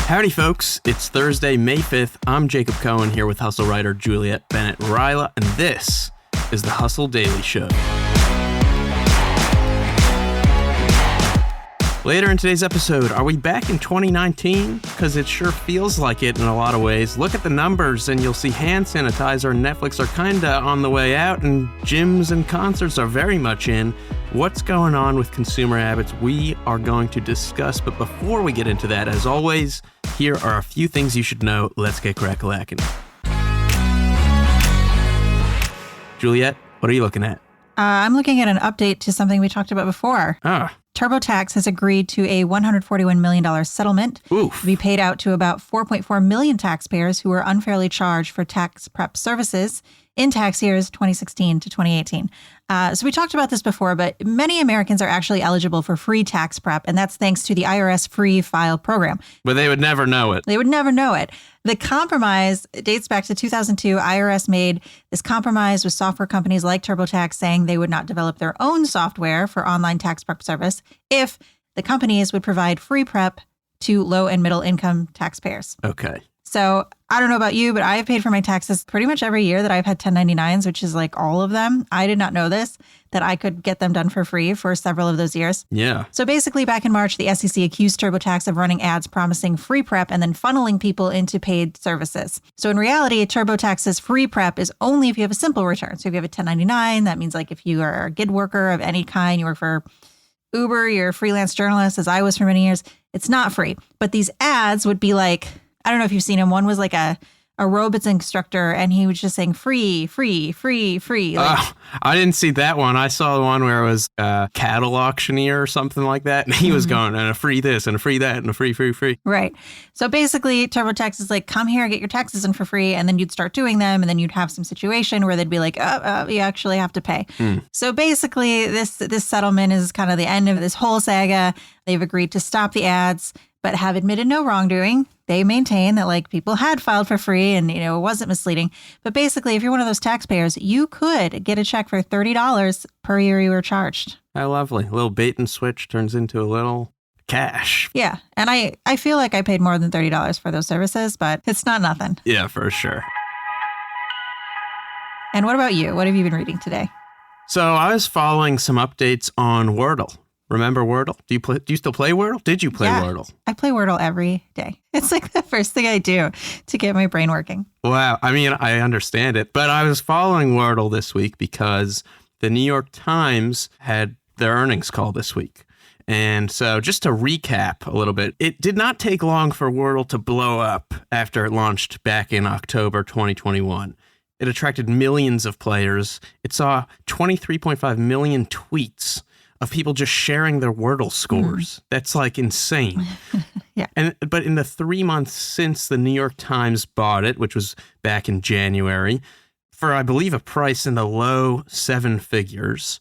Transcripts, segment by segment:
Howdy, folks. It's Thursday, May 5th. I'm Jacob Cohen here with Hustle writer Juliet, Bennett, Rylah, and this is the Hustle Daily Show. Later in today's episode, are we back in 2019? Because it sure feels like it in a lot of ways. Look at the numbers and you'll see hand sanitizer and Netflix are kinda on the way out, and gyms and concerts are very much in. What's going on with consumer habits? We are going to discuss, but before we get into that, as always, here are a few things you should know. Let's get crack-a-lackin'. Juliet, what are you looking at? I'm looking at an update to something we talked about before. TurboTax has agreed to a $141 million settlement to be paid out to about 4.4 million taxpayers who were unfairly charged for tax prep services in tax years 2016 to 2018. So we talked about this before, but many Americans are actually eligible for free tax prep, and that's thanks to the IRS Free File program. But they would never know it. They would never know it. The compromise dates back to 2002. IRS made this compromise with software companies like TurboTax, saying they would not develop their own software for online tax prep service if the companies would provide free prep to low and middle income taxpayers. Okay. So I don't know about you, but I've paid for my taxes pretty much every year that I've had 1099s, which is like all of them. I did not know this, that I could get them done for free for several of those years. Yeah. So basically back in March, the SEC accused TurboTax of running ads promising free prep and then funneling people into paid services. So in reality, TurboTax's free prep is only if you have a simple return. So if you have a 1099, that means like if you are a gig worker of any kind, you work for Uber, you're a freelance journalist, as I was for many years, it's not free. But these ads would be like, I don't know if you've seen him. One was like a aerobics instructor, and he was just saying free, free, free, free. Like, I didn't see that one. I saw the one where it was a cattle auctioneer or something like that. And he was going, and a free this, and a free that, and a free, free, free. Right. So basically, TurboTax is like, come here, get your taxes in for free. And then you'd start doing them. And then you'd have some situation where they'd be like, you actually have to pay. So basically, this settlement is kind of the end of this whole saga. They've agreed to stop the ads, but have admitted no wrongdoing. They maintain that like people had filed for free and, you know, it wasn't misleading. But basically, if you're one of those taxpayers, you could get a check for $30 per year you were charged. How lovely. A little bait and switch turns into a little cash. Yeah. And I feel like I paid more than $30 for those services, but it's not nothing. Yeah, for sure. And what about you? What have you been reading today? So I was following some updates on Wordle. Remember Wordle? Do you still play Wordle? Did you play Wordle? I play Wordle every day. It's like the first thing I do to get my brain working. Wow. I mean, I understand it, but I was following Wordle this week because the New York Times had their earnings call this week. And so just to recap a little bit, it did not take long for Wordle to blow up after it launched back in October 2021. It attracted millions of players. It saw 23.5 million tweets of people just sharing their Wordle scores. That's like insane. Yeah. But in the 3 months since the New York Times bought it, which was back in January, for I believe a price in the low seven figures,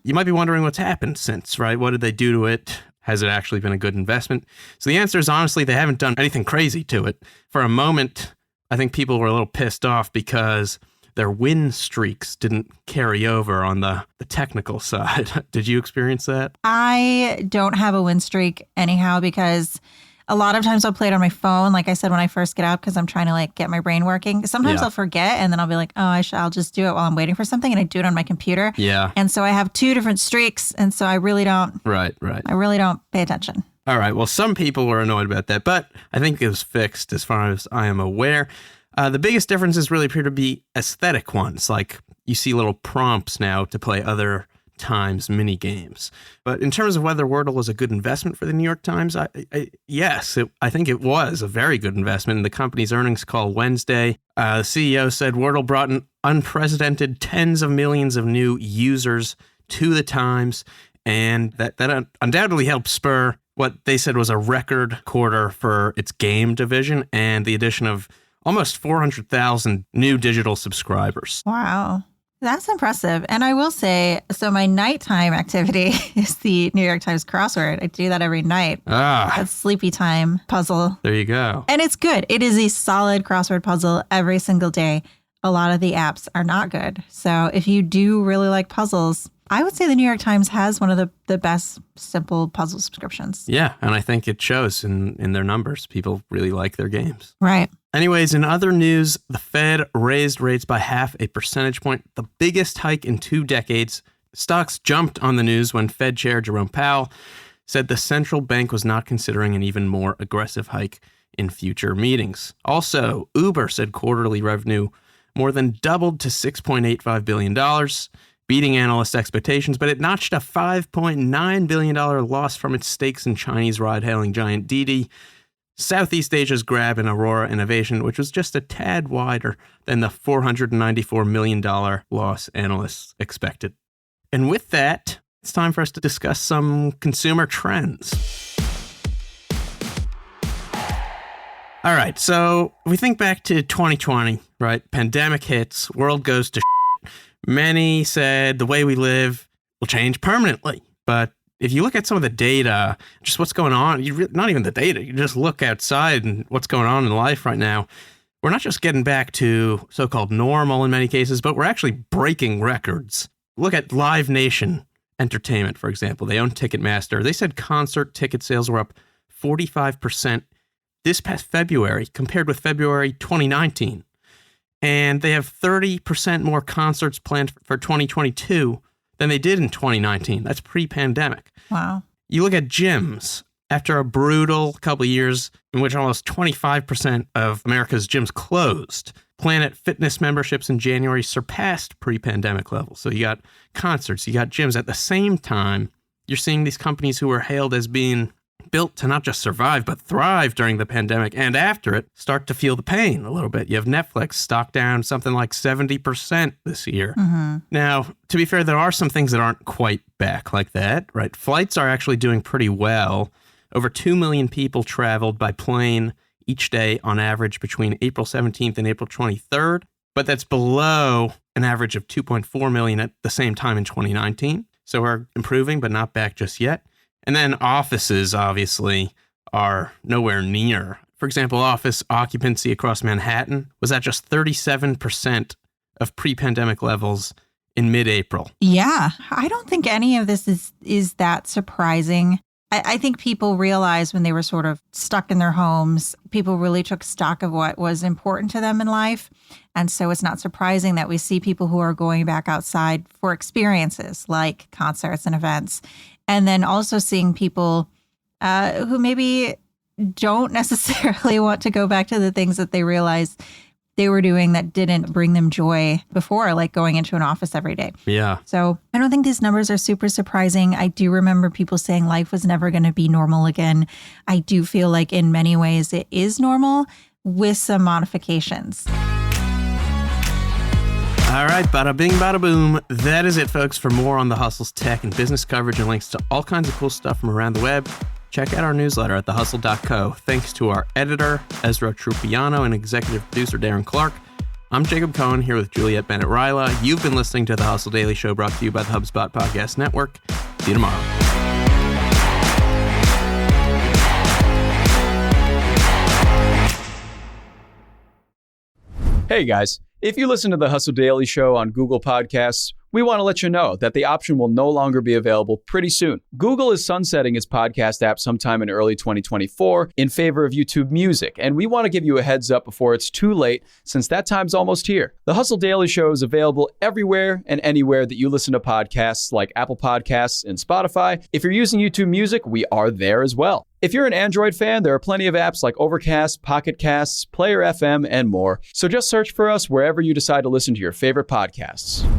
you might be wondering what's happened since, right? What did they do to it? Has it actually been a good investment? So the answer is honestly, they haven't done anything crazy to it. For a moment, I think people were a little pissed off because their win streaks didn't carry over on the technical side. Did you experience that? I don't have a win streak anyhow because a lot of times I'll play it on my phone. Like I said, when I first get out, because I'm trying to like get my brain working. Sometimes I'll forget and then I'll be like, I'll just do it while I'm waiting for something. And I do it on my computer. Yeah. And so I have two different streaks. And so I really don't. Right. I really don't pay attention. All right. Well, some people were annoyed about that, but I think it was fixed as far as I am aware. The biggest differences really appear to be aesthetic ones, like you see little prompts now to play other Times mini games. But in terms of whether Wordle was a good investment for the New York Times, yes, I think it was a very good investment. In the company's earnings call Wednesday, the CEO said Wordle brought an unprecedented tens of millions of new users to the Times, and that undoubtedly helped spur what they said was a record quarter for its game division and the addition of almost 400,000 new digital subscribers. Wow. That's impressive. And I will say, so my nighttime activity is the New York Times crossword. I do that every night. That's sleepy time puzzle. There you go. And it's good. It is a solid crossword puzzle every single day. A lot of the apps are not good. So if you do really like puzzles, I would say the New York Times has one of the best simple puzzle subscriptions. Yeah, and I think it shows in their numbers. People really like their games. Right. Anyways, in other news, the Fed raised rates by 0.5 percentage point, the biggest hike in 2 decades. Stocks jumped on the news when Fed Chair Jerome Powell said the central bank was not considering an even more aggressive hike in future meetings. Also, Uber said quarterly revenue more than doubled to $6.85 billion, beating analyst expectations, but it notched a $5.9 billion loss from its stakes in Chinese ride-hailing giant Didi. Southeast Asia's grab in Aurora Innovation, which was just a tad wider than the $494 million loss analysts expected. And with that, it's time for us to discuss some consumer trends. All right, so we think back to 2020, right? Pandemic hits, world goes to shit. Many said the way we live will change permanently. But if you look at some of the data, just what's going on, not even the data, you just look outside and what's going on in life right now, we're not just getting back to so-called normal in many cases, but we're actually breaking records. Look at Live Nation Entertainment, for example. They own Ticketmaster. They said concert ticket sales were up 45% this past February compared with February 2019. And they have 30% more concerts planned for 2022 than they did in 2019. That's pre-pandemic. Wow. You look at gyms. After a brutal couple of years in which almost 25% of America's gyms closed, Planet Fitness memberships in January surpassed pre-pandemic levels. So you got concerts, you got gyms. At the same time, you're seeing these companies who were hailed as being built to not just survive, but thrive during the pandemic and after it start to feel the pain a little bit. You have Netflix stock down something like 70% this year. Mm-hmm. Now, to be fair, there are some things that aren't quite back like that, right? Flights are actually doing pretty well. Over 2 million people traveled by plane each day on average between April 17th and April 23rd, but that's below an average of 2.4 million at the same time in 2019. So we're improving, but not back just yet. And then offices, obviously, are nowhere near. For example, office occupancy across Manhattan was at just 37% of pre-pandemic levels in mid-April. Yeah, I don't think any of this is that surprising. I think people realized when they were sort of stuck in their homes, people really took stock of what was important to them in life. And so it's not surprising that we see people who are going back outside for experiences like concerts and events. And then also seeing people who maybe don't necessarily want to go back to the things that they realized they were doing that didn't bring them joy before, like going into an office every day. Yeah. So I don't think these numbers are super surprising. I do remember people saying life was never going to be normal again. I do feel like in many ways it is normal with some modifications. All right, bada bing, bada boom. That is it, folks. For more on The Hustle's tech and business coverage and links to all kinds of cool stuff from around the web, check out our newsletter at thehustle.co. Thanks to our editor, Ezra Trupiano, and executive producer, Darren Clark. I'm Jacob Cohen, here with Juliet, Bennett, Rylah. You've been listening to The Hustle Daily Show, brought to you by the HubSpot Podcast Network. See you tomorrow. Hey guys, if you listen to the Hustle Daily Show on Google Podcasts, we want to let you know that the option will no longer be available pretty soon. Google is sunsetting its podcast app sometime in early 2024 in favor of YouTube Music, and we want to give you a heads up before it's too late, since that time's almost here. The Hustle Daily Show is available everywhere and anywhere that you listen to podcasts, like Apple Podcasts and Spotify. If you're using YouTube Music, we are there as well. If you're an Android fan, there are plenty of apps like Overcast, Pocket Casts, Player FM, and more. So just search for us wherever you decide to listen to your favorite podcasts.